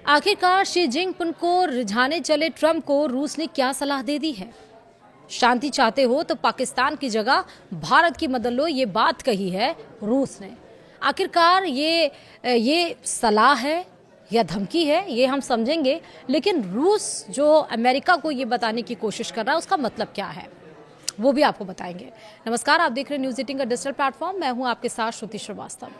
आखिरकार Xi Jinping को रिझाने चले ट्रंप को रूस ने क्या सलाह दे दी है? शांति चाहते हो तो पाकिस्तान की जगह भारत की मदद लो, ये बात कही है रूस ने। आखिरकार ये सलाह है या धमकी है, ये हम समझेंगे, लेकिन रूस जो अमेरिका को ये बताने की कोशिश कर रहा है उसका मतलब क्या है वो भी आपको बताएंगे। नमस्कार, आप देख रहे हैं न्यूज़ 18 का डिजिटल प्लेटफॉर्म। मैं हूं आपके साथ श्रुति श्रीवास्तव।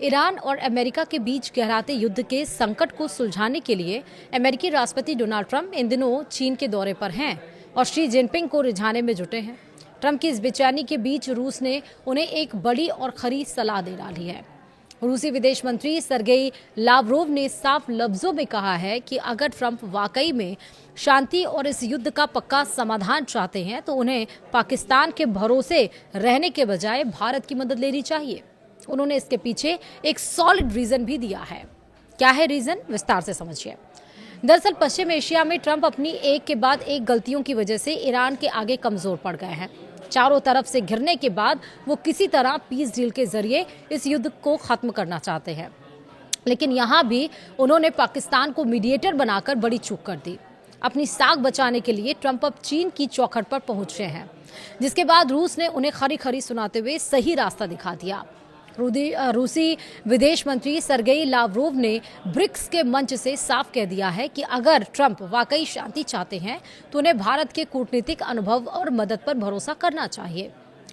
ईरान और अमेरिका के बीच गहराते युद्ध के संकट को सुलझाने के लिए अमेरिकी राष्ट्रपति डोनाल्ड ट्रंप इन दिनों चीन के दौरे पर हैं और शी जिनपिंग को रिझाने में जुटे हैं। ट्रंप की इस बेचैनी के बीच रूस ने उन्हें एक बड़ी और खरी सलाह दे डाली है। रूसी विदेश मंत्री सरगेई लावरोव ने साफ लफ्जों में कहा है कि अगर ट्रंप वाकई में शांति और इस युद्ध का पक्का समाधान चाहते हैं तो उन्हें पाकिस्तान के भरोसे रहने के बजाय भारत की मदद लेनी चाहिए। उन्होंने इसके पीछे एक सॉलिड रीजन भी दिया है। क्या है रीजन, विस्तार से समझिए। दरअसल पश्चिम एशिया में ट्रंप अपनी एक के बाद एक गलतियों की वजह से ईरान के आगे कमजोर पड़ गए हैं। चारों तरफ से घिरने के बाद वो किसी तरह पीस डील के जरिए इस युद्ध को खत्म करना चाहते हैं, लेकिन यहाँ भी उन्होंने पाकिस्तान को मीडिएटर बनाकर बड़ी चूक कर दी। अपनी साख बचाने के लिए ट्रंप अब चीन की चौखट पर पहुंच रहे हैं, जिसके बाद रूस ने उन्हें खरी खरी सुनाते हुए सही रास्ता दिखा दिया। रूसी विदेश मंत्री सरगेई लावरोव ने ब्रिक्स के मंच से साफ कह दिया है कि अगर ट्रंप वाकई शांति चाहते हैं तो उन्हें भारत के कूटनीतिक अनुभव और मदद पर भरोसा करना चाहिए।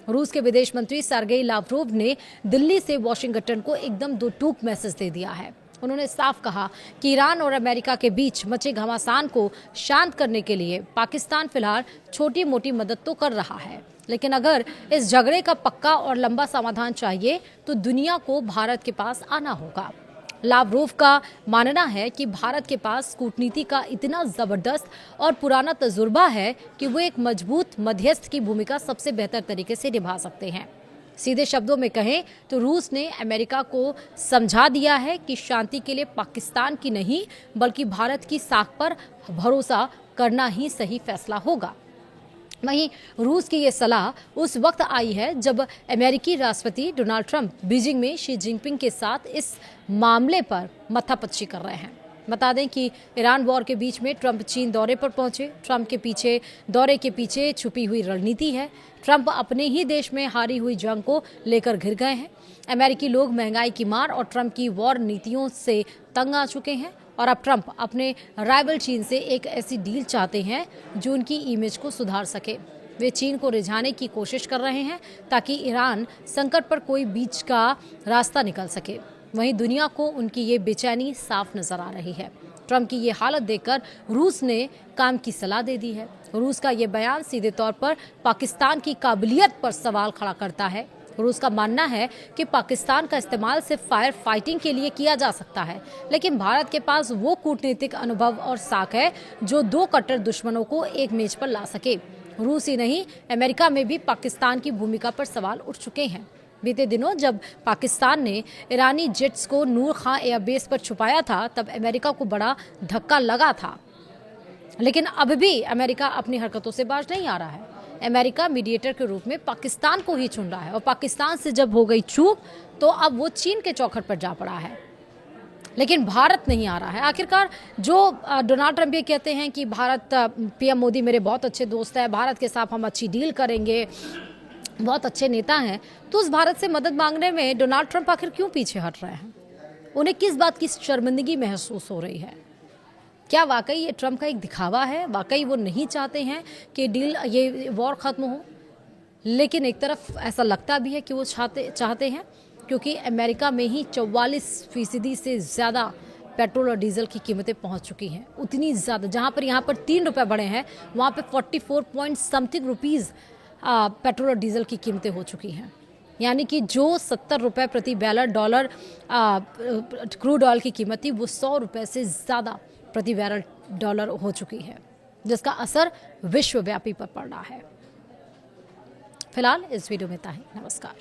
रूस के विदेश मंत्री सरगेई लावरोव ने दिल्ली से वॉशिंगटन को एकदम दो टूक मैसेज दे दिया है। उन्होंने साफ कहा कि ईरान और अमेरिका के बीच मचे घमासान को शांत करने के लिए पाकिस्तान फिलहाल छोटी मोटी मदद तो कर रहा है, लेकिन अगर इस झगड़े का पक्का और लंबा समाधान चाहिए तो दुनिया को भारत के पास आना होगा। लावरोव का मानना है कि भारत के पास कूटनीति का इतना जबरदस्त और पुराना तजुर्बा है कि वो एक मजबूत मध्यस्थ की भूमिका सबसे बेहतर तरीके से निभा सकते हैं। सीधे शब्दों में कहें तो रूस ने अमेरिका को समझा दिया है कि शांति के लिए पाकिस्तान की नहीं बल्कि भारत की साख पर भरोसा करना ही सही फैसला होगा। वहीं रूस की ये सलाह उस वक्त आई है जब अमेरिकी राष्ट्रपति डोनाल्ड ट्रंप बीजिंग में शी जिनपिंग के साथ इस मामले पर मत्थापच्ची कर रहे हैं। बता दें कि ईरान वॉर के बीच में ट्रंप चीन दौरे पर पहुंचे। ट्रंप के दौरे के पीछे छुपी हुई रणनीति है। ट्रंप अपने ही देश में हारी हुई जंग को लेकर घिर गए हैं। अमेरिकी लोग महंगाई की मार और ट्रंप की वॉर नीतियों से तंग आ चुके हैं और अब ट्रंप अपने राइवल चीन से एक ऐसी डील चाहते हैं जो उनकी इमेज को सुधार सके। वे चीन को रिझाने की कोशिश कर रहे हैं ताकि ईरान संकट पर कोई बीच का रास्ता निकल सके। वहीं दुनिया को उनकी ये बेचैनी साफ नजर आ रही है। ट्रंप की ये हालत देखकर रूस ने काम की सलाह दे दी है। रूस का ये बयान सीधे तौर पर पाकिस्तान की काबिलियत पर सवाल खड़ा करता है। रूस का मानना है कि पाकिस्तान का इस्तेमाल सिर्फ फायर फाइटिंग के लिए किया जा सकता है, लेकिन भारत के पास वो कूटनीतिक अनुभव और साख है जो दो कट्टर दुश्मनों को एक मेज पर ला सके। रूस ही नहीं, अमेरिका में भी पाकिस्तान की भूमिका पर सवाल उठ चुके हैं। बीते दिनों जब पाकिस्तान ने ईरानी जेट्स को नूर खां एयरबेस पर छुपाया था तब अमेरिका को बड़ा धक्का लगा था, लेकिन अब भी अमेरिका अपनी हरकतों से बाज नहीं आ रहा है। अमेरिका मीडिएटर के रूप में पाकिस्तान को ही चुन रहा है और पाकिस्तान से जब हो गई चूक तो अब वो चीन के चौखट पर जा पड़ा है, लेकिन भारत नहीं आ रहा है। आखिरकार जो डोनाल्ड ट्रंप ये कहते हैं कि भारत, पीएम मोदी मेरे बहुत अच्छे दोस्त हैं, भारत के साथ हम अच्छी डील करेंगे, बहुत अच्छे नेता हैं, तो उस भारत से मदद मांगने में डोनाल्ड ट्रंप आखिर क्यों पीछे हट रहे हैं? उन्हें किस बात की शर्मिंदगी महसूस हो रही है? क्या वाकई ये ट्रंप का एक दिखावा है? वाकई वो नहीं चाहते हैं कि डील, ये वॉर खत्म हो? लेकिन एक तरफ ऐसा लगता भी है कि वो चाहते हैं, क्योंकि अमेरिका में ही 44% से ज़्यादा पेट्रोल और डीजल की कीमतें पहुंच चुकी हैं। उतनी ज़्यादा, जहां पर यहाँ पर 3 रुपये बढ़े हैं वहाँ पर 44 पॉइंट समथिंग रुपीज़ पेट्रोल और डीजल की कीमतें हो चुकी हैं। यानी कि जो 70 रुपये प्रति बैरल डॉलर क्रूड ऑयल की कीमत थी वो 100 रुपये से ज़्यादा प्रति बैरल डॉलर हो चुकी है, जिसका असर विश्वव्यापी पर पड़ रहा है। फिलहाल इस वीडियो में इतना ही। नमस्कार।